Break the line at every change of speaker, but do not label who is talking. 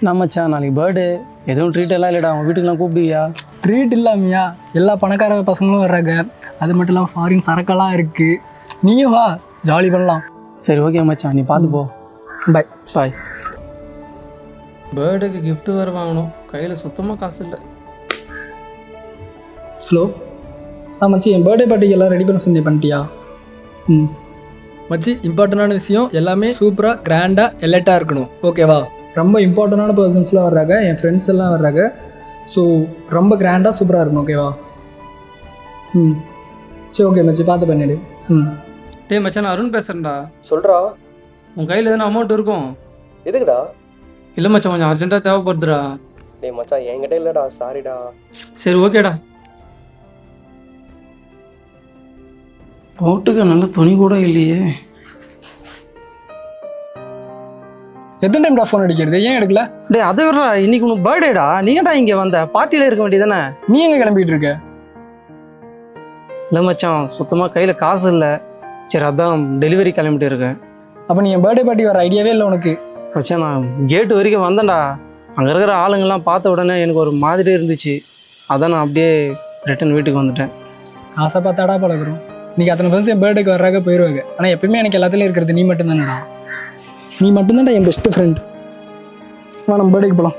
நான் மச்சான் நாளைக்கு பர்த்டே எதுவும் ட்ரீட் எல்லாம் இல்லைடா அவங்க வீட்டுக்குலாம் கூப்பிடுவியா?
ட்ரீட் இல்லாமையா எல்லா பணக்கார பசங்களும் வர்றாங்க. அது மட்டும் இல்லாமல் ஃபாரின் சரக்கெல்லாம் இருக்குது. நீயும் வா, ஜாலி பண்ணலாம்.
சரி ஓகே மச்சான், நீ பார்த்து போ.
பாய்
பாய். பர்த்டேக்கு gift வேறு வாங்கணும், கையில் சுத்தமாக காசு இல்லை.
ஹலோ மச்சி, என் பர்த்டே பார்ட்டிக்கு எல்லாம் ரெடி பண்ண சொன்னேன், பண்ணிட்டியா? மச்சி, இம்பார்ட்டண்டான விஷயம் எல்லாமே சூப்பராக கிராண்டாக எலைட்டாக இருக்கணும், ஓகேவா? ரொம்ப இம்பார்ட்டண்டான பர்சன்ஸ்லாம் வர்றாங்க, என் ஃப்ரெண்ட்ஸ் எல்லாம் வர்றாங்க. ஸோ ரொம்ப கிராண்டாக சூப்பராக இருக்கணும், ஓகேவா? சரி ஓகே மச்சி, பார்த்து பண்ணிடு.
டே மச்சான், நான் அருண் பேசுகிறேன்டா.
சொல்கிறா.
உன் கையில் எதுனா அமௌண்ட் இருக்கும்?
எதுக்குடா?
இல்லை மச்சான், கொஞ்சம் அர்ஜென்ட்டாக தேவைப்படுதுடா.
டேய் மச்சான், என்கிட்ட இல்லைடா, சாரிடா.
சரி ஓகேடா. போட்டுக்க நல்ல துணி கூட இல்லையே.
எத்தனை டைம்டா ஃபோன் அடிக்கிறது, ஏன் எடுக்கல?
டே அதை விட்றா, இன்னைக்கு உனக்கு பர்த்டேடா, நீங்கடா இங்கே வந்த பார்ட்டியில் இருக்க வேண்டியதானே?
நீ எங்கே கிளம்பிட்டு இருக்க?
இல்லை மச்சான், சுத்தமாக கையில் காசு இல்லை. சரி அதான் டெலிவரி கிளம்பிட்டு இருக்கேன்.
அப்போ நீ என் பர்த்டே பார்ட்டி வர ஐடியாவே இல்லை உனக்கு?
மச்சான், நான் கேட்டு வரைக்கும் வந்தேன்டா. அங்கே இருக்கிற ஆளுங்கள்லாம் பார்த்த உடனே எனக்கு ஒரு மாதிரி இருந்துச்சு. அதான் நான் அப்படியே ரிட்டன் வீட்டுக்கு வந்துட்டேன்.
காசை பார்த்தாடா பழகிறோம். இன்றைக்கி அத்தனை ஃப்ரெண்ட்ஸ் என் பர்த்டேக்கு வர்றாங்க, போயிடுவாங்க. ஆனால் எப்பயுமே எனக்கு எல்லாத்துலேயும் இருக்கிறது நீ மட்டும்தானடா. நீ மட்டும்தான்டா என் பெஸ்ட்டு ஃப்ரெண்ட். வா, நம்ம பர்த்டேக்கு போகலாம்.